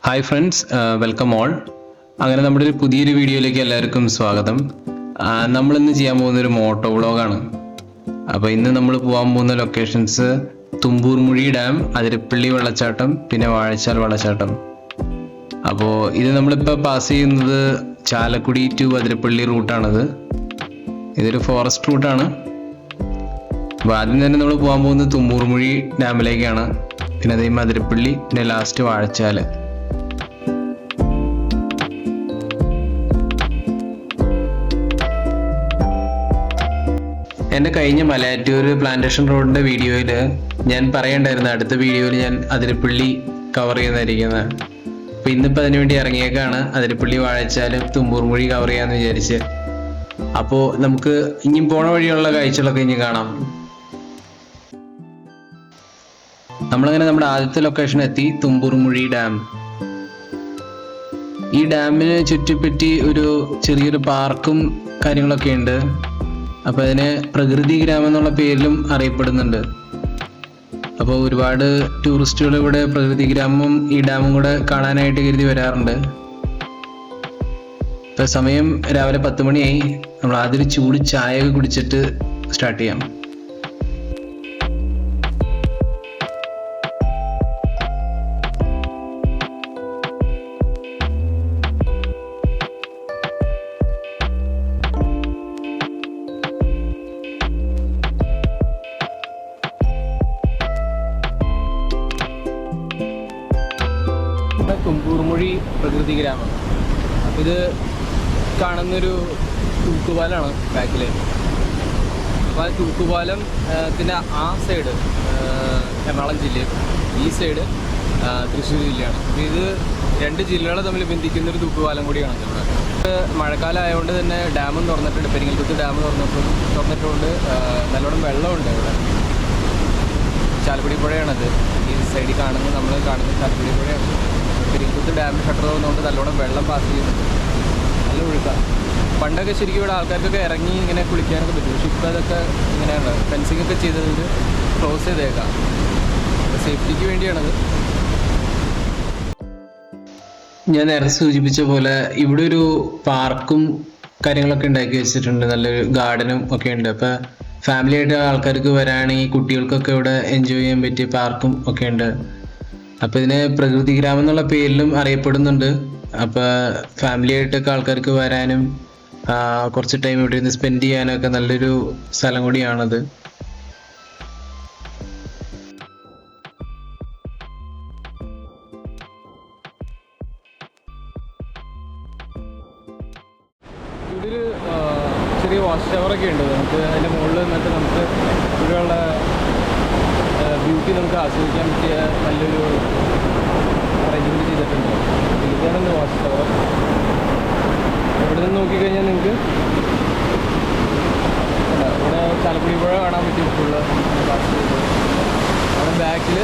Hi friends, welcome all. അങ്ങനെ നമ്മുടെ ഒരു പുതിയൊരു വീഡിയോയിലേക്ക് എല്ലാവർക്കും സ്വാഗതം. നമ്മളിന്ന് ചെയ്യാൻ പോകുന്നൊരു മോട്ടോ വ്ളോഗാണ്. അപ്പോൾ ഇന്ന് നമ്മൾ പോകാൻ പോകുന്ന ലൊക്കേഷൻസ് തുമ്പൂർമുഴി ഡാം, അതിരപ്പള്ളി വെള്ളച്ചാട്ടം, പിന്നെ വാഴച്ചാൽ വെള്ളച്ചാട്ടം. അപ്പോൾ ഇത് നമ്മളിപ്പോൾ പാസ് ചെയ്യുന്നത് ചാലക്കുടി ടു അതിരപ്പള്ളി റൂട്ടാണിത്. ഇതൊരു ഫോറസ്റ്റ് റൂട്ടാണ്. അപ്പോൾ ആദ്യം തന്നെ നമ്മൾ പോകാൻ പോകുന്നത് തുമ്പൂർമുഴി ഡാമിലേക്കാണ്, പിന്നെ അതേ അതിരപ്പള്ളി, പിന്നെ ലാസ്റ്റ് വാഴച്ചാൽ. എൻ്റെ കഴിഞ്ഞ മലയാറ്റൂർ പ്ലാന്റേഷൻ റോഡിൻ്റെ വീഡിയോയിൽ ഞാൻ പറയണ്ടായിരുന്നു അടുത്ത വീഡിയോയിൽ ഞാൻ അതിരപ്പള്ളി കവർ ചെയ്യുന്നതായിരിക്കുന്നത്. അപ്പോൾ ഇന്നിപ്പോൾ അതിനു വേണ്ടി ഇറങ്ങിയേക്കാണ്. അതിരപ്പള്ളി വാഴച്ചാലും തുമ്പൂർമുഴി കവർ ചെയ്യാമെന്ന് വിചാരിച്ച്. അപ്പോൾ നമുക്ക് ഇനിയും പോണ വഴിയുള്ള കാഴ്ചകളൊക്കെ ഇനി കാണാം. നമ്മളങ്ങനെ നമ്മുടെ ആദ്യത്തെ ലൊക്കേഷൻ എത്തി, തുമ്പൂർമുഴി ഡാം. ഈ ഡാമിന് ചുറ്റിപ്പറ്റി ഒരു ചെറിയൊരു പാർക്കും കാര്യങ്ങളൊക്കെ ഉണ്ട്. അപ്പോൾ അതിന് പ്രകൃതി ഗ്രാമം എന്നുള്ള പേരിലും അറിയപ്പെടുന്നുണ്ട്. അപ്പോൾ ഒരുപാട് ടൂറിസ്റ്റുകൾ ഇവിടെ പ്രകൃതി ഗ്രാമവും ഈ ഡാമും കൂടെ കാണാനായിട്ട് കരുതി വരാറുണ്ട്. ഇപ്പോൾ സമയം രാവിലെ 10 മണിയായി. നമ്മൾ ആദ്യം ഒരു ചൂട് ചായയൊക്കെ കുടിച്ചിട്ട് സ്റ്റാർട്ട് ചെയ്യാം. തുമ്പൂർമുഴി പ്രകൃതി ഗ്രാമം. അപ്പോൾ ഇത് കാണുന്നൊരു തൂക്കുപാലമാണ് ബാക്കിൽ. അപ്പോൾ ആ തൂക്കുപാലത്തിൻ്റെ ആ സൈഡ് എറണാകുളം ജില്ലയും ഈ സൈഡ് തൃശ്ശൂർ ജില്ലയാണ്. അപ്പോൾ ഇത് രണ്ട് ജില്ലകളെ തമ്മിൽ ബന്ധിക്കുന്നൊരു തൂക്കുപാലം കൂടിയാണ് ഇവിടെ. മഴക്കാലം ആയതുകൊണ്ട് തന്നെ ഡാമും തുറന്നിട്ടുണ്ട്. പെരിങ്ങൽകുത്ത് ഡാം തുറന്നിട്ടുണ്ട്. നല്ലോണം വെള്ളമുണ്ട് ഇവിടെ. ചാലക്കുടി പുഴയാണത്. ഈ സൈഡിൽ കാണുന്നത് നമ്മൾ കാണുന്നത് ചാലക്കുടി പുഴയാണ്. പെരിങ്ങൽകുത്ത് ഡാമിൽ ഷട്ടർ തുറന്നുകൊണ്ട് നല്ലോണം വെള്ളം പാസ് ചെയ്യുന്നുണ്ട്. നല്ല ഒഴുക്കാണ്. പണ്ടൊക്കെ ശരിക്കും ഇവിടെ ആൾക്കാർക്കൊക്കെ ഇറങ്ങി ഇങ്ങനെ കുളിക്കാനൊക്കെ പറ്റും. പക്ഷെ ഇപ്പോൾ അതൊക്കെ ഇങ്ങനെയാണ്, ഫെൻസിങ് ഒക്കെ ചെയ്തത് ക്ലോസ് ചെയ്തേക്കാം. സേഫ്റ്റിക്ക് വേണ്ടിയാണത്. ഞാൻ നേരത്തെ സൂചിപ്പിച്ച പോലെ ഇവിടെ ഒരു പാർക്കും കാര്യങ്ങളൊക്കെ ഉണ്ടാക്കി വെച്ചിട്ടുണ്ട്. നല്ലൊരു ഗാർഡനും ഒക്കെ ഉണ്ട്. അപ്പോൾ ഫാമിലി ആയിട്ട് ആൾക്കാർക്ക് വരാണെങ്കിൽ കുട്ടികൾക്കൊക്കെ ഇവിടെ എൻജോയ് ചെയ്യാൻ പറ്റിയ പാർക്കും ഒക്കെ ഉണ്ട്. അപ്പോൾ ഇതിന് പ്രകൃതി ഗ്രാമം എന്നുള്ള പേരിലും അറിയപ്പെടുന്നുണ്ട്. അപ്പോൾ ഫാമിലി ആയിട്ടൊക്കെ ആൾക്കാർക്ക് വരാനും കുറച്ച് ടൈം ഇവിടെ നിന്ന് സ്പെൻഡ് ചെയ്യാനും ഒക്കെ നല്ലൊരു സ്ഥലം കൂടിയാണത്. ഇവിടെ ഒരു ചെറിയ വാച്ച് ടവറൊക്കെ ഉണ്ട്. നമുക്ക് അതിൻ്റെ മുകളിൽ നിന്നിട്ട് നമുക്ക് ഇവിടെയുള്ള ബ്യൂട്ടി നമുക്ക് ആസ്വദിക്കാൻ പറ്റിയ നല്ലൊരു അറേഞ്ച്മെൻറ്റ് ചെയ്തിട്ടുണ്ട്. ഇതാണ് വാച്ച് ടവർ. ഇവിടെ നിന്ന് നോക്കിക്കഴിഞ്ഞാൽ നിങ്ങൾക്ക് ഇവിടെ ചാലക്കുടി പുഴ കാണാൻ പറ്റും. ഫുള്ള് അവിടെ ബാക്കിൽ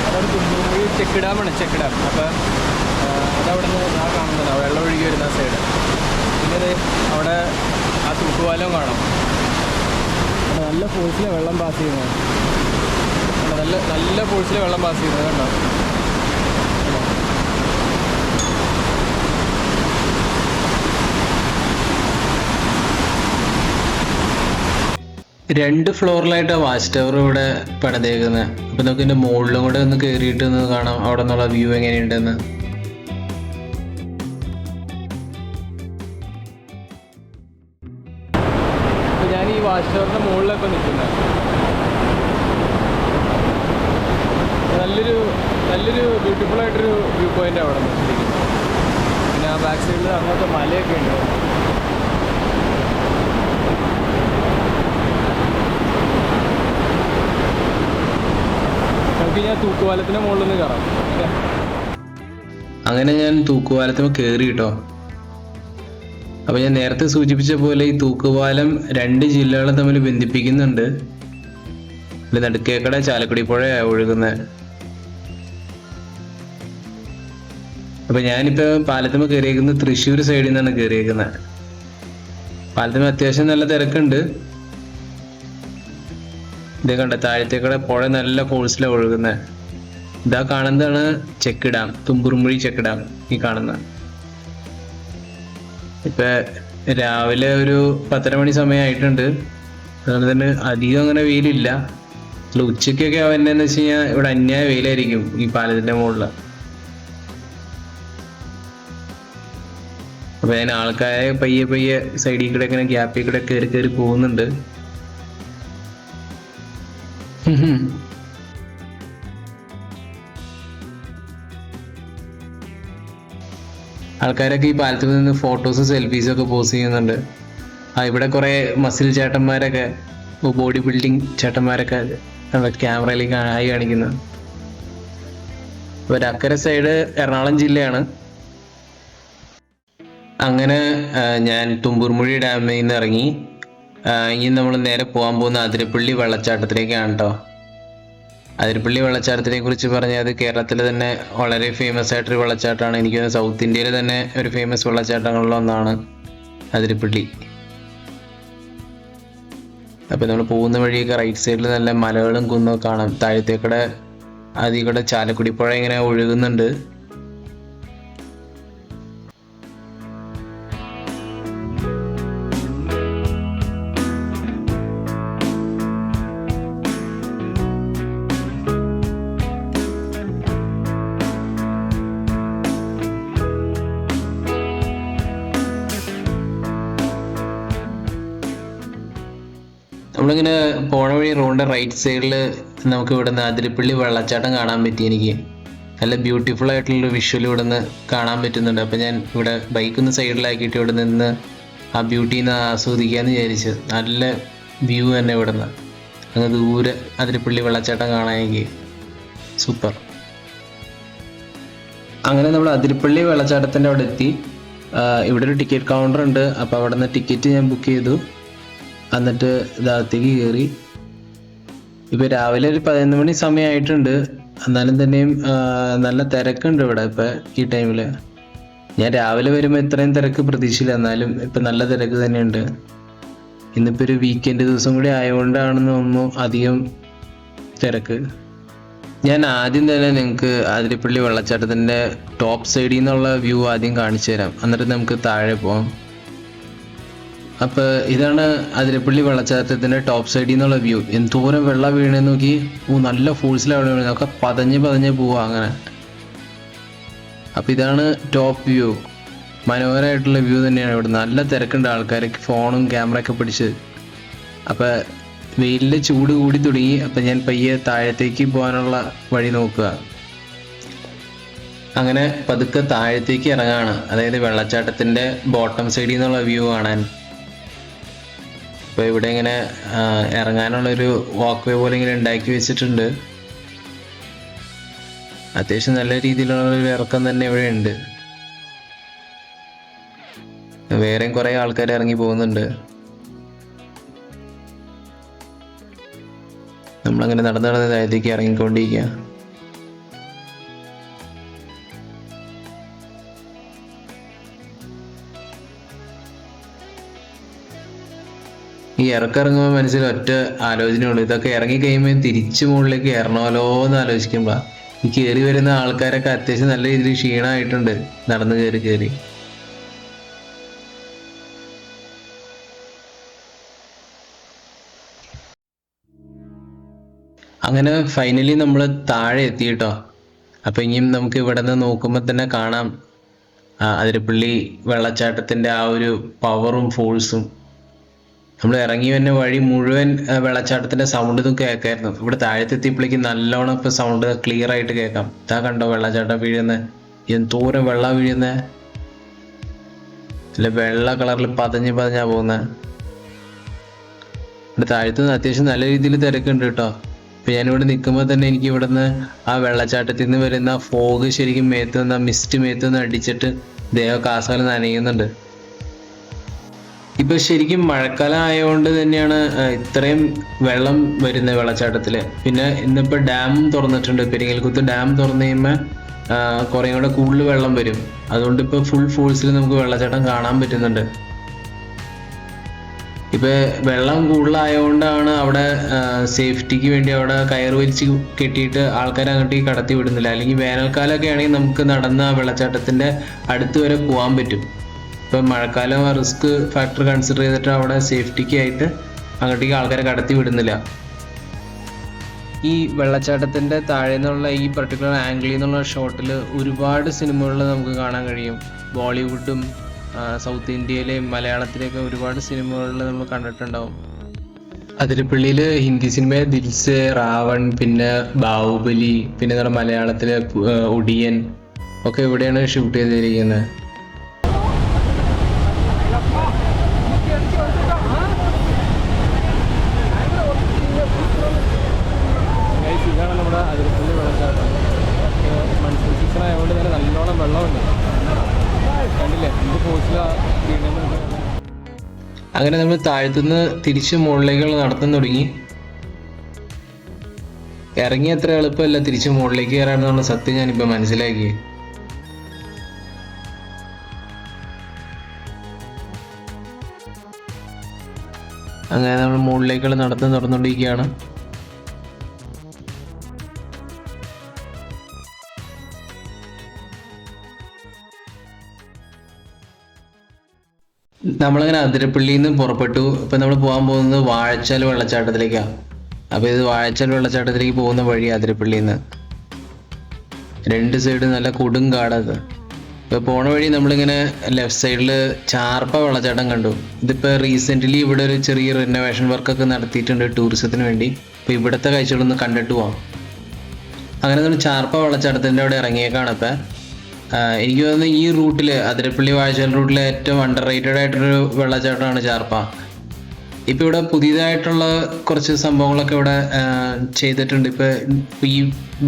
അതാണ് തുമ്പൂർമുഴി ചെക്ക് ഡാമാണ്. Check dam. അപ്പോൾ അതവിടെ നിന്ന് ആ കാണുന്നതാണ് വെള്ളം ഒഴുകി വരുന്ന സൈഡ്. പിന്നെ അവിടെ ആ തൂക്കുപാലം കാണാം. നല്ല ഫോഴ്സിലെ വെള്ളം പാസ് ചെയ്യുന്നത്. നല്ല ഫോഴ്സിലെ വെള്ളം പാസ് ചെയ്യുന്നത് കണ്ടോ. രണ്ട് ഫ്ലോറിലായിട്ട് വാച്ച് ടവർ ഇവിടെ പണിതേക്കുന്നത്. അപ്പം നമുക്ക് ഇതിൻ്റെ മുകളിലും കൂടെ ഒന്ന് കയറിയിട്ട് ഒന്ന് കാണാം അവിടെ നിന്നുള്ള വ്യൂ എങ്ങനെയുണ്ടെന്ന്. അപ്പം ഞാൻ ഈ വാച്ച് ടവറിൻ്റെ മുകളിലൊക്കെ നിൽക്കുന്നത്. നല്ലൊരു ബ്യൂട്ടിഫുൾ ആയിട്ടൊരു വ്യൂ പോയിന്റ് അവിടെ നിന്ന്. പിന്നെ ആ ബാക്ക് സൈഡിൽ അങ്ങനത്തെ മലയൊക്കെ ഉണ്ട്. നമുക്ക് ഞാൻ തൂക്കുപാലത്തിൻ്റെ മുകളിൽ നിന്ന് കയറാം. അങ്ങനെ ഞാൻ തൂക്കുപാലത്തിൽ കയറി കേട്ടോ. അപ്പോൾ ഞാൻ നേരത്തെ സൂചിപ്പിച്ച പോലെ ഈ തൂക്കുപാലം രണ്ട് ജില്ലകളെ തമ്മിൽ ബന്ധിപ്പിക്കുന്നുണ്ട്. നടുക്കേക്കടെ ചാലക്കുടി പുഴയാണ് ഒഴുകുന്നത്. അപ്പോൾ ഞാനിപ്പോൾ പാലത്തുമ്മ കയറിയേക്കുന്നത് തൃശ്ശൂർ സൈഡിൽ നിന്നാണ് കയറിയേക്കുന്നത്. പാലത്തുമ്മ അത്യാവശ്യം നല്ല തിരക്കുണ്ട്. ഇത് കണ്ട താഴത്തേക്കടെ പുഴ നല്ല ഫോഴ്സിലാണ് ഒഴുകുന്നത്. ഇതാ കാണുന്നതാണ് ചെക്ക് ഡാം, തുമ്പുറുമുഴി ചെക്ക് ഡാം ഈ കാണുന്ന. ഇപ്പൊ രാവിലെ ഒരു 10:30 മണി സമയമായിട്ടുണ്ട്. അതുകൊണ്ട് തന്നെ അധികം അങ്ങനെ വെയിലില്ല. ഉച്ചക്കൊക്കെ ആവുന്നതെന്ന് വെച്ച് കഴിഞ്ഞാൽ ഇവിടെ അന്യായ വെയിലായിരിക്കും ഈ പാലത്തിന്റെ മുകളിൽ. അപ്പൊ ഞാൻ ആൾക്കാരെ പയ്യെ പയ്യെ സൈഡിൽ കൂടെ ഇങ്ങനെ ഗ്യാപ്പിൽ കൂടെ കയറി കയറി പോകുന്നുണ്ട്. ആൾക്കാരൊക്കെ ഈ പാലത്തിൽ നിന്ന് ഫോട്ടോസും സെൽഫീസും ഒക്കെ പോസ്റ്റ് ചെയ്യുന്നുണ്ട്. ഇവിടെ കുറെ മസിൽ ചേട്ടന്മാരൊക്കെ, ബോഡി ബിൽഡിങ് ചേട്ടന്മാരൊക്കെ ക്യാമറയിലേക്ക് ആയി കാണിക്കുന്നത്. ഒരു അക്കരെ സൈഡ് എറണാകുളം ജില്ലയാണ്. അങ്ങനെ ഞാൻ തുമ്പൂർമുഴി ഡാമിൽ നിന്ന് ഇറങ്ങി. ഇനി നമ്മൾ നേരെ പോകാൻ പോകുന്ന അതിരപ്പള്ളി വെള്ളച്ചാട്ടത്തിലേക്കാണ് കേട്ടോ. അതിരപ്പള്ളി വെള്ളച്ചാട്ടത്തിനെ കുറിച്ച് പറഞ്ഞാൽ അത് കേരളത്തിൽ തന്നെ വളരെ ഫേമസ് ആയിട്ടൊരു വെള്ളച്ചാട്ടമാണ്. എനിക്ക് സൗത്ത് ഇന്ത്യയിൽ തന്നെ ഒരു ഫേമസ് വെള്ളച്ചാട്ടങ്ങളിലൊന്നാണ് അതിരപ്പള്ളി. അപ്പം നമ്മൾ പോകുന്ന വഴിയൊക്കെ റൈറ്റ് സൈഡിൽ നല്ല മലകളും കുന്നൊക്കെ കാണാം. താഴത്തേക്കൂടെ അതിൽ കൂടെ ചാലക്കുടി പുഴ ഇങ്ങനെ ഒഴുകുന്നുണ്ട്. നമ്മളിങ്ങനെ പോണ വഴി റോഡിൻ്റെ റൈറ്റ് സൈഡിൽ നമുക്ക് ഇവിടുന്ന് അതിരപ്പള്ളി വെള്ളച്ചാട്ടം കാണാൻ പറ്റി. എനിക്ക് നല്ല ബ്യൂട്ടിഫുൾ ആയിട്ടുള്ളൊരു വിഷ്വൽ ഇവിടുന്ന് കാണാൻ പറ്റുന്നുണ്ട്. അപ്പം ഞാൻ ഇവിടെ ബൈക്കൊന്ന് സൈഡിലാക്കിയിട്ട് ഇവിടെ നിന്ന് ആ ബ്യൂട്ടിന്ന് ആസ്വദിക്കാമെന്ന് വിചാരിച്ച്. നല്ല വ്യൂ തന്നെ ഇവിടുന്ന് അങ്ങ് ദൂരെ അതിരപ്പള്ളി വെള്ളച്ചാട്ടം കാണാനെങ്കിൽ സൂപ്പർ. അങ്ങനെ നമ്മൾ അതിരപ്പള്ളി വെള്ളച്ചാട്ടത്തിൻ്റെ അവിടെ എത്തി. ഇവിടെ ഒരു ടിക്കറ്റ് കൗണ്ടർ ഉണ്ട്. അപ്പോൾ അവിടെ നിന്ന് ടിക്കറ്റ് ഞാൻ ബുക്ക് ചെയ്തു. എന്നിട്ട് ഇതകത്തേക്ക് കയറി. ഇപ്പം രാവിലെ ഒരു 11 മണി സമയമായിട്ടുണ്ട്. എന്നാലും തന്നെയും നല്ല തിരക്കുണ്ട് ഇവിടെ ഇപ്പം ഈ ടൈമിൽ. ഞാൻ രാവിലെ വരുമ്പോൾ ഇത്രയും തിരക്ക് പ്രതീക്ഷയില്ല. എന്നാലും ഇപ്പം നല്ല തിരക്ക് തന്നെയുണ്ട്. ഇന്നിപ്പോൾ ഒരു വീക്കെൻഡ് ദിവസം കൂടി ആയതുകൊണ്ടാണെന്ന് തോന്നുന്നു അധികം തിരക്ക്. ഞാൻ ആദ്യം തന്നെ നിങ്ങൾക്ക് അതിരപ്പള്ളി വെള്ളച്ചാട്ടത്തിൻ്റെ ടോപ്പ് സൈഡിൽ നിന്നുള്ള വ്യൂ ആദ്യം കാണിച്ചു തരാം. എന്നിട്ട് നമുക്ക് താഴെ പോകാം. അപ്പോൾ ഇതാണ് അതിരപ്പള്ളി വെള്ളച്ചാട്ടത്തിൻ്റെ ടോപ്പ് സൈഡിൽ നിന്നുള്ള വ്യൂ. എന്തോരം വെള്ളം വീണെന്ന് നോക്കി. നല്ല ഫോഴ്സിലാണ് വീണത്. ഒക്കെ പതഞ്ഞ് പോവാ അങ്ങനെ. അപ്പം ഇതാണ് ടോപ്പ് വ്യൂ. മനോഹരമായിട്ടുള്ള വ്യൂ തന്നെയാണ് ഇവിടെ. നല്ല തിരക്കുണ്ട്. ആൾക്കാരൊക്കെ ഫോണും ക്യാമറയൊക്കെ പിടിച്ച്. അപ്പം വെയിലിൻ്റെ ചൂട് കൂടി തുടങ്ങി. അപ്പം ഞാൻ പയ്യെ താഴത്തേക്ക് പോകാനുള്ള വഴി നോക്കുക. അങ്ങനെ പതുക്കെ താഴത്തേക്ക് ഇറങ്ങാണ്. അതായത് വെള്ളച്ചാട്ടത്തിൻ്റെ ബോട്ടം സൈഡിൽ നിന്നുള്ള വ്യൂ കാണാൻ. അപ്പോൾ ഇവിടെ ഇങ്ങനെ ഇറങ്ങാനുള്ളൊരു വാക്ക് വേ പോലെ ഇങ്ങനെ ഉണ്ടാക്കി വെച്ചിട്ടുണ്ട്. അത്യാവശ്യം നല്ല രീതിയിലുള്ളൊരു ഇറക്കം തന്നെ ഇവിടെ ഉണ്ട്. വേറെയും കുറേ ആൾക്കാർ ഇറങ്ങി പോകുന്നുണ്ട്. നമ്മളങ്ങനെ നടന്ന് താഴത്തേക്ക് ഇറങ്ങിക്കൊണ്ടിരിക്കുക. ഈ ഇറക്കുമ്പോൾ മനസ്സിൽ ഒറ്റ ആലോചനയുള്ളൂ. ഇതൊക്കെ ഇറങ്ങി കഴിയുമ്പോൾ തിരിച്ചു മുകളിലേക്ക് ഇറങ്ങണമല്ലോ എന്ന് ആലോചിക്കുമ്പോൾ ഈ കയറി വരുന്ന ആൾക്കാരൊക്കെ അത്യാവശ്യം നല്ല രീതിയിൽ ക്ഷീണമായിട്ടുണ്ട് നടന്ന് കയറി. അങ്ങനെ ഫൈനലി നമ്മൾ താഴെ എത്തി കേട്ടോ. അപ്പം ഇനിയും നമുക്ക് ഇവിടെ നിന്ന് നോക്കുമ്പോൾ തന്നെ കാണാം അതിരപ്പള്ളി വെള്ളച്ചാട്ടത്തിൻ്റെ ആ ഒരു പവറും ഫോഴ്സും. നമ്മൾ ഇറങ്ങി വന്ന വഴി മുഴുവൻ വെള്ളച്ചാട്ടത്തിൻ്റെ സൗണ്ട് ഇതും കേൾക്കായിരുന്നു. ഇവിടെ താഴത്തെത്തിയപ്പോഴേക്കും നല്ലോണം ഇപ്പം സൗണ്ട് ക്ലിയർ ആയിട്ട് കേൾക്കാം. ഇതാ കണ്ടോ വെള്ളച്ചാട്ടം വീഴുന്നത്. എന്തോരം വെള്ളം വീഴുന്നത്. അല്ല വെള്ള കളറിൽ പതഞ്ഞാ പോകുന്നത്. ഇവിടെ താഴത്തുനിന്ന് അത്യാവശ്യം നല്ല രീതിയിൽ തിരക്കുണ്ട് കേട്ടോ. ഇപ്പം ഞാനിവിടെ നിൽക്കുമ്പോൾ തന്നെ എനിക്ക് ഇവിടുന്ന് ആ വെള്ളച്ചാട്ടത്തിൽ നിന്ന് വരുന്ന ഫോഗ് ശരിക്കും മിസ്റ്റ് മേത്ത് നിന്ന് അടിച്ചിട്ട് ദേഹമൊക്കെ ആസാനം നനയുന്നുണ്ട്. ഇപ്പൊ ശരിക്കും മഴക്കാലം ആയതുകൊണ്ട് തന്നെയാണ് ഇത്രയും വെള്ളം വരുന്നത് വെള്ളച്ചാട്ടത്തില്. പിന്നെ ഇന്നിപ്പോ ഡാം തുറന്നിട്ടുണ്ട്. പെരിങ്ങൽകുത്ത് ഡാം തുറന്നു കഴിയുമ്പോൾ കുറേ കൂടെ കൂടുതൽ വെള്ളം വരും. അതുകൊണ്ട് ഇപ്പൊ ഫുൾ ഫോഴ്സിൽ നമുക്ക് വെള്ളച്ചാട്ടം കാണാൻ പറ്റുന്നുണ്ട്. ഇപ്പോൾ വെള്ളം കൂടുതലായതുകൊണ്ടാണ് അവിടെ സേഫ്റ്റിക്ക് വേണ്ടി അവിടെ കയറ് വലിച്ച് കെട്ടിയിട്ട് ആൾക്കാരെ അങ്ങോട്ടേക്ക് കടത്തി വിടുന്നില്ല. അല്ലെങ്കിൽ വേനൽക്കാലമൊക്കെ ആണെങ്കിൽ നമുക്ക് നടന്ന വെള്ളച്ചാട്ടത്തിൻ്റെ അടുത്ത് വരെ പോകാൻ പറ്റും. ഇപ്പം മഴക്കാലം റിസ്ക് ഫാക്ടർ കൺസിഡർ ചെയ്തിട്ട് അവിടെ സേഫ്റ്റിക്ക് ആയിട്ട് അങ്ങോട്ടേക്ക് ആൾക്കാരെ കടത്തി വിടുന്നില്ല. ഈ വെള്ളച്ചാട്ടത്തിൻ്റെ താഴെ നിന്നുള്ള ഈ പർട്ടിക്കുലർ ആംഗിളിൽ നിന്നുള്ള ഷോട്ടിൽ ഒരുപാട് സിനിമകളിൽ നമുക്ക് കാണാൻ കഴിയും. ബോളിവുഡും സൗത്ത് ഇന്ത്യയിലെയും മലയാളത്തിലെയൊക്കെ ഒരുപാട് സിനിമകളിൽ നമ്മൾ കണ്ടിട്ടുണ്ടാവും. അതിരപ്പള്ളിയിൽ ഹിന്ദി സിനിമ ദിൽസേ, റാവൺ, പിന്നെ ബാഹുബലി, പിന്നെ നമ്മുടെ മലയാളത്തിലെ ഒടിയൻ ഒക്കെ ഇവിടെയാണ് ഷൂട്ട് ചെയ്തിരിക്കുന്നത്. ഇതാണ് നമ്മുടെ അതിരപ്പള്ളി വെള്ളച്ചാട്ടം. മൺസൂൺ സീസൺ ആയതുകൊണ്ട് തന്നെ നല്ലോണം വെള്ളമുണ്ട്. കണ്ടില്ലേ എന്ത് ഫോഴ്സിലാണ് വീണെന്ന്. അങ്ങനെ നമ്മൾ താഴത്തുനിന്ന് തിരിച്ച് മുകളിലേക്ക് നടത്താൻ തുടങ്ങി. ഇറങ്ങി അത്ര എളുപ്പമല്ല തിരിച്ച് മുകളിലേക്ക് കയറാനുള്ള സത്യം ഞാനിപ്പോൾ മനസ്സിലാക്കി. അങ്ങനെ നമ്മൾ മുകളിലേക്കുള്ള നടത്തം തുറന്നുകൊണ്ടിരിക്കുകയാണ്. നമ്മളിങ്ങനെ അതിരപ്പള്ളിയിൽ നിന്ന് പുറപ്പെട്ടു. ഇപ്പം നമ്മൾ പോകാൻ പോകുന്നത് വാഴച്ചാൽ വെള്ളച്ചാട്ടത്തിലേക്കാണ്. അപ്പോൾ ഇത് വാഴച്ചാൽ വെള്ളച്ചാട്ടത്തിലേക്ക് പോകുന്ന വഴി അതിരപ്പള്ളിയിൽ നിന്ന്. രണ്ട് സൈഡ് നല്ല കൊടും കാടത്. ഇപ്പോൾ പോണ വഴി നമ്മളിങ്ങനെ ലെഫ്റ്റ് സൈഡിൽ ചാർപ്പ വെള്ളച്ചാട്ടം കണ്ടു. ഇതിപ്പോൾ റീസെൻ്റ്ലി ഇവിടെ ഒരു ചെറിയ റിനോവേഷൻ വർക്കൊക്കെ നടത്തിയിട്ടുണ്ട് ടൂറിസത്തിന് വേണ്ടി. അപ്പോൾ ഇവിടുത്തെ കാഴ്ചകളൊന്ന് കണ്ടിട്ട് പോകാം. അങ്ങനെ നമ്മൾ ചാർപ്പ വെള്ളച്ചാട്ടത്തിൻ്റെ അവിടെ ഇറങ്ങിയേക്കാണ്. ഇപ്പം എനിക്ക് തോന്നുന്നു ഈ റൂട്ടിൽ അതിരപ്പള്ളി വാഴച്ചാൽ റൂട്ടിലെ ഏറ്റവും അണ്ടർ റേറ്റഡ് ആയിട്ടൊരു വെള്ളച്ചാട്ടമാണ് ചാർപ്പ. ഇപ്പോൾ ഇവിടെ പുതിയതായിട്ടുള്ള കുറച്ച് സംഭവങ്ങളൊക്കെ ഇവിടെ ചെയ്തിട്ടുണ്ട്. ഇപ്പോൾ ഈ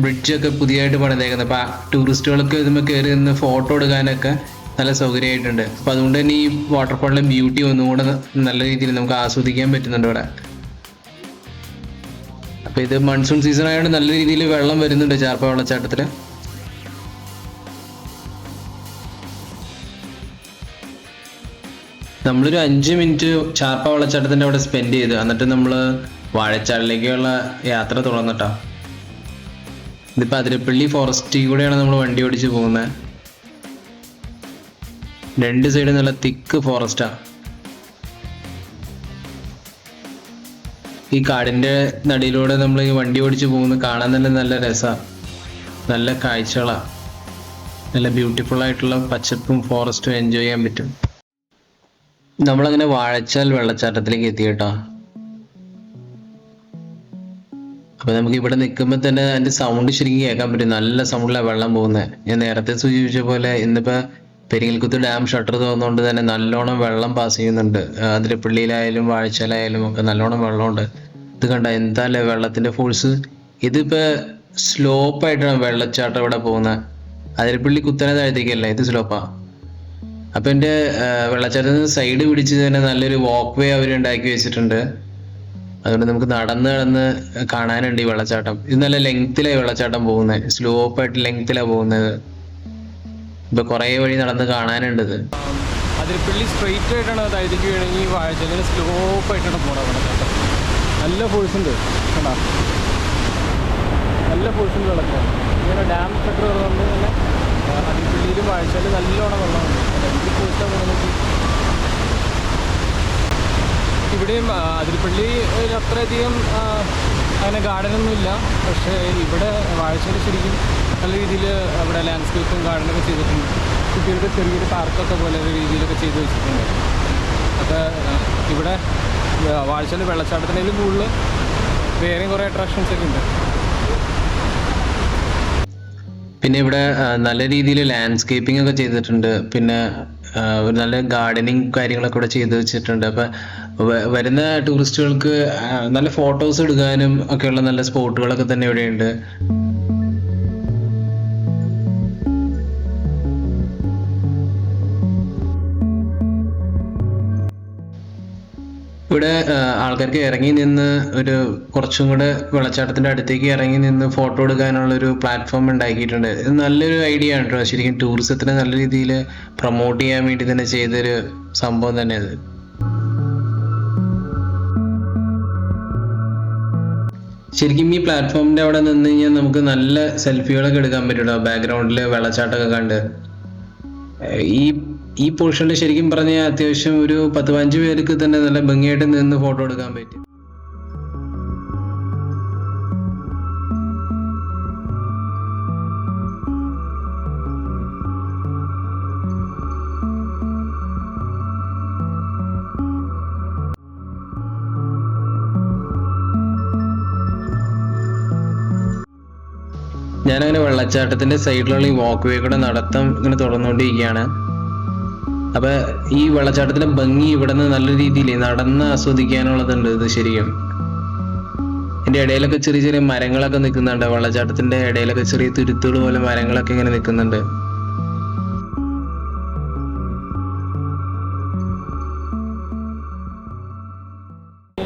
ബ്രിഡ്ജൊക്കെ പുതിയതായിട്ട് പണിതേക്കുന്നത്. അപ്പോൾ ടൂറിസ്റ്റുകൾക്ക് ഇതുമ്പോൾ കയറി നിന്ന് ഫോട്ടോ എടുക്കാനൊക്കെ നല്ല സൗകര്യമായിട്ടുണ്ട്. അപ്പോൾ അതുകൊണ്ട് തന്നെ ഈ വാട്ടർഫാളിലെ ബ്യൂട്ടി ഒന്നുകൂടെ നല്ല രീതിയിൽ നമുക്ക് ആസ്വദിക്കാൻ പറ്റുന്നുണ്ട് ഇവിടെ. അപ്പോൾ ഇത് മൺസൂൺ സീസൺ ആയതുകൊണ്ട് നല്ല രീതിയിൽ വെള്ളം വരുന്നുണ്ട് ചാർപ്പ വെള്ളച്ചാട്ടത്തിൽ. നമ്മളൊരു 5 മിനിറ്റ് ചാർപ്പ വെള്ളച്ചാട്ടത്തിൻ്റെ അവിടെ സ്പെൻഡ് ചെയ്തു. എന്നിട്ട് നമ്മൾ വാഴച്ചാലിലേക്കുള്ള യാത്ര തുടർന്നിട്ടാണ്. ഇതിപ്പോൾ അതിരപ്പള്ളി ഫോറസ്റ്റിൽ കൂടെയാണ് നമ്മൾ വണ്ടി ഓടിച്ച് പോകുന്നത്. രണ്ട് സൈഡ് നല്ല തിക്ക് ഫോറസ്റ്റാണ്. ഈ കാടിൻ്റെ നടുവിലൂടെ നമ്മൾ ഈ വണ്ടി ഓടിച്ച് പോകുന്നത് കാണാൻ തന്നെ നല്ല രസമാണ്. നല്ല കാഴ്ചകളാണ്. നല്ല ബ്യൂട്ടിഫുൾ ആയിട്ടുള്ള പച്ചപ്പും ഫോറസ്റ്റും എൻജോയ് ചെയ്യാൻ പറ്റും. നമ്മളങ്ങനെ വാഴച്ചാൽ വെള്ളച്ചാട്ടത്തിലേക്ക് എത്തി കേട്ടോ. അപ്പോൾ നമുക്ക് ഇവിടെ നിൽക്കുമ്പോൾ തന്നെ അതിൻ്റെ സൗണ്ട് ശരിക്കും കേൾക്കാൻ പറ്റും. നല്ല സൗണ്ടിലാണ് വെള്ളം പോകുന്നത്. ഞാൻ നേരത്തെ സൂചിപ്പിച്ച പോലെ ഇന്നിപ്പോൾ പെരിങ്ങൽകുത്ത് ഡാം ഷട്ടർ തുറന്നുകൊണ്ട് തന്നെ നല്ലോണം വെള്ളം പാസ് ചെയ്യുന്നുണ്ട്. അതിരപ്പള്ളിയിലായാലും വാഴച്ചാലായാലും ഒക്കെ നല്ലോണം വെള്ളമുണ്ട്. ഇത് കണ്ട എന്താല്ലേ വെള്ളത്തിൻ്റെ ഫോഴ്സ്. ഇതിപ്പോൾ സ്ലോപ്പായിട്ടാണ് വെള്ളച്ചാട്ടം ഇവിടെ പോകുന്നത്. അതിരപ്പള്ളി കുത്തനെ താഴത്തേക്കല്ല, ഇത് സ്ലോപ്പാണ്. അപ്പം എൻ്റെ വെള്ളച്ചാട്ടത്തിന് സൈഡ് പിടിച്ച് തന്നെ നല്ലൊരു വാക്ക് വേ അവർ ഉണ്ടാക്കി വെച്ചിട്ടുണ്ട്. അതുകൊണ്ട് നമുക്ക് നടന്ന് കാണാനുണ്ട് ഈ വെള്ളച്ചാട്ടം. ഇത് നല്ല ലെങ്ത്തിലാണ് വെള്ളച്ചാട്ടം പോകുന്നത്. സ്ലോപ്പായിട്ട് ലെങ്ത്തിലാണ് പോകുന്നത്. ഇപ്പം കുറേ വഴി നടന്ന് കാണാനുണ്ട്. ഇത് അതിരപ്പള്ളി സ്ട്രെയിറ്റ് ആയിട്ടാണ് താഴത്തേക്ക് വേണമെങ്കിൽ വാഴച്ചാലിന് സ്ലോപ്പായിട്ടാണ് പോകണം വെള്ളച്ചാട്ടം. നല്ല ഫോഴ്സ് ഉണ്ട് കേട്ടോ. നല്ല ഫോഴ്സ് ഉണ്ട് വെള്ളച്ചാട്ടം. ഇങ്ങനെ ഡാം ഷട്ടർ തുറന്നുകൊണ്ട് തന്നെ അതിരപ്പള്ളിയിലും വാഴച്ചാലും നല്ലോണം വെള്ളമുണ്ട്. എന്ത് ഫോഴ്സാണ് പോകുന്നത്. ഇവിടെയും അതിരപ്പള്ളിയിൽ അത്രയധികം അങ്ങനെ ഗാർഡനൊന്നുമില്ല. പക്ഷേ ഇവിടെ വാഴച്ചാൽ ശരിക്കും നല്ല രീതിയിൽ അവിടെ ലാൻഡ്സ്കേപ്പും ഗാർഡനൊക്കെ ചെയ്തിട്ടുണ്ട്. കുട്ടികൾക്ക് ചെറിയൊരു പാർക്കൊക്കെ പോലെ ഒരു രീതിയിലൊക്കെ ചെയ്ത് വെച്ചിട്ടുണ്ട്. അപ്പോൾ ഇവിടെ വാഴച്ചാൽ വെള്ളച്ചാട്ടത്തിനേലും കൂടുതൽ വേറെയും കുറേ അട്രാക്ഷൻസ് ഒക്കെ ഉണ്ട്. പിന്നെ ഇവിടെ നല്ല രീതിയിൽ ലാൻഡ്സ്കേപ്പിംഗ് ഒക്കെ ചെയ്തിട്ടുണ്ട്. പിന്നെ ഒരു നല്ല ഗാർഡനിങ് കാര്യങ്ങളൊക്കെ ഇവിടെ ചെയ്ത് വെച്ചിട്ടുണ്ട്. അപ്പം വരുന്ന ടൂറിസ്റ്റുകൾക്ക് നല്ല ഫോട്ടോസ് എടുക്കാനും ഒക്കെയുള്ള നല്ല സ്പോട്ടുകളൊക്കെ തന്നെ ഇവിടെയുണ്ട്. ഇവിടെ ആൾക്കാർക്ക് ഇറങ്ങി നിന്ന് ഒരു കുറച്ചും കൂടെ വെള്ളച്ചാട്ടത്തിൻ്റെ അടുത്തേക്ക് ഇറങ്ങി നിന്ന് ഫോട്ടോ എടുക്കാനുള്ളൊരു പ്ലാറ്റ്ഫോം ഉണ്ടാക്കിയിട്ടുണ്ട്. ഇത് നല്ലൊരു ഐഡിയ ആണ് കേട്ടോ. ശരിക്കും ടൂറിസത്തിനെ നല്ല രീതിയിൽ പ്രൊമോട്ട് ചെയ്യാൻ വേണ്ടി തന്നെ ചെയ്തൊരു സംഭവം തന്നെ അത്. ശരിക്കും ഈ പ്ലാറ്റ്ഫോമിൻ്റെ അവിടെ നിന്ന് കഴിഞ്ഞാൽ നമുക്ക് നല്ല സെൽഫികളൊക്കെ എടുക്കാൻ പറ്റുമല്ലോ, ബാക്ക്ഗ്രൗണ്ടിൽ വെള്ളച്ചാട്ടമൊക്കെ കണ്ട്. ഈ ഈ പോർഷനിൽ ശരിക്കും പറഞ്ഞാൽ അത്യാവശ്യം ഒരു 10-15 പേർക്ക് തന്നെ നല്ല ഭംഗിയായിട്ട് നിന്ന് ഫോട്ടോ എടുക്കാൻ പറ്റും. ഞാനങ്ങനെ വെള്ളച്ചാട്ടത്തിന്റെ സൈഡിലുള്ള ഈ വാക്ക് വേ കൂടെ നടത്തം ഇങ്ങനെ തുറന്നുകൊണ്ടിരിക്കുകയാണ്. അപ്പൊ ഈ വെള്ളച്ചാട്ടത്തിന്റെ ഭംഗി ഇവിടെ നിന്ന് നല്ല രീതിയിൽ നടന്ന് ആസ്വദിക്കാനുള്ളതുണ്ട്. ഇത് ശരിക്കും ഇതിന്റെ ഇടയിലൊക്കെ ചെറിയ ചെറിയ മരങ്ങളൊക്കെ നിൽക്കുന്നുണ്ട്. വെള്ളച്ചാട്ടത്തിന്റെ ഇടയിലൊക്കെ ചെറിയ തുരുത്തുകൾ പോലെ മരങ്ങളൊക്കെ ഇങ്ങനെ നിൽക്കുന്നുണ്ട്.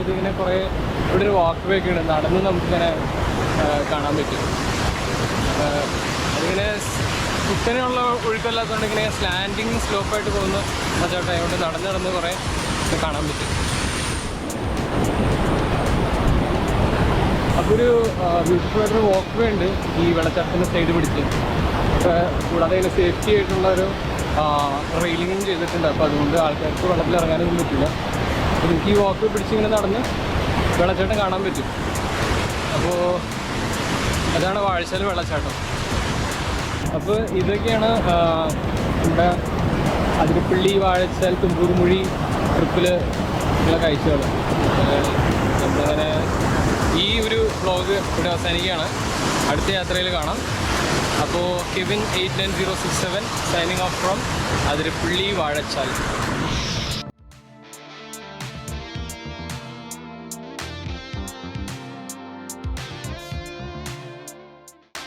ഇതിങ്ങനെ കുറേ ഇവിടെ ഒരു വാക്ക് വേ ഒക്കെ ഉണ്ട്, നടന്ന് നമുക്കിങ്ങനെ കാണാൻ പറ്റും. അതിങ്ങനെ കുത്തനെയുള്ള ഒഴുക്കല്ലാത്തതുകൊണ്ട് ഇങ്ങനെ സ്ലാൻഡിങ് സ്ലോപ്പായിട്ട് പോകുന്ന വെള്ളച്ചാട്ടം ആയതുകൊണ്ട് നടന്ന് നടന്ന് കുറേ കാണാൻ പറ്റും. അപ്പോൾ ഒരു ബ്യൂട്ടിഫുൾ ആയിട്ടൊരു വാക്ക് വേ ഉണ്ട് ഈ വെള്ളച്ചാട്ടത്തിൻ്റെ സൈഡ് പിടിച്ച്. അപ്പോൾ കൂടാതെ അതിന് സേഫ്റ്റി ആയിട്ടുള്ള ഒരു റെയിലിങ്ങും ചെയ്തിട്ടുണ്ട്. അപ്പോൾ അതുകൊണ്ട് ആൾക്കാർക്ക് വെള്ളത്തിൽ ഇറങ്ങാനൊന്നും പറ്റില്ല. അപ്പോൾ എനിക്ക് ഈ വാക്ക് പിടിച്ച് ഇങ്ങനെ നടന്ന് വെള്ളച്ചാട്ടം കാണാൻ പറ്റും. അപ്പോൾ അതാണ് വാഴച്ചാൽ വെള്ളച്ചാട്ടം. അപ്പോൾ ഇതൊക്കെയാണ് നമ്മുടെ അതിരപ്പള്ളി, വാഴച്ചാൽ, തുമ്പൂർമുഴി ട്രിപ്പിൽ ഉള്ള കാഴ്ചകൾ. നമ്മളിങ്ങനെ ഈ ഒരു വ്ളോഗ് ഇവിടെ അവസാനിക്കുകയാണ്. അടുത്ത യാത്രയിൽ കാണാം. അപ്പോൾ Kevin 89067 signing off from Athirappilly, Vazhachal.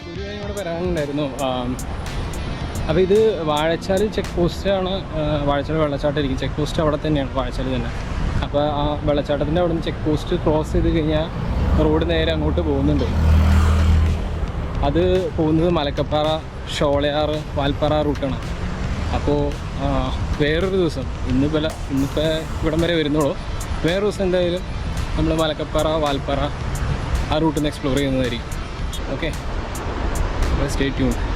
ഒരു കാര്യം കൂടെ പറയാനുണ്ടായിരുന്നു. അപ്പോൾ ഇത് വാഴച്ചാൽ ചെക്ക് പോസ്റ്റാണ്. വാഴച്ചാൽ വെള്ളച്ചാട്ടം ഇരിക്കും. ചെക്ക് പോസ്റ്റ് അവിടെ തന്നെയാണ്, വാഴച്ചാൽ തന്നെ. അപ്പോൾ ആ വെള്ളച്ചാട്ടത്തിൻ്റെ അവിടെ നിന്ന് ചെക്ക് പോസ്റ്റ് ക്രോസ് ചെയ്ത് കഴിഞ്ഞാൽ റോഡ് നേരെ അങ്ങോട്ട് പോകുന്നുണ്ട്. അത് പോകുന്നത് മലക്കപ്പാറ, ഷോളയാർ, വാൽപ്പാറ റൂട്ടാണ്. അപ്പോൾ വേറൊരു ദിവസം, ഇന്നിപ്പോൾ ഇവിടം വരെ വരുന്നുള്ളൂ. വേറൊരു ദിവസം എന്തായാലും നമ്മൾ മലക്കപ്പാറ, വാൽപ്പാറ ആ റൂട്ടിൽ നിന്ന് എക്സ്പ്ലോർ ചെയ്യുന്നതായിരിക്കും. Okay, stay tuned.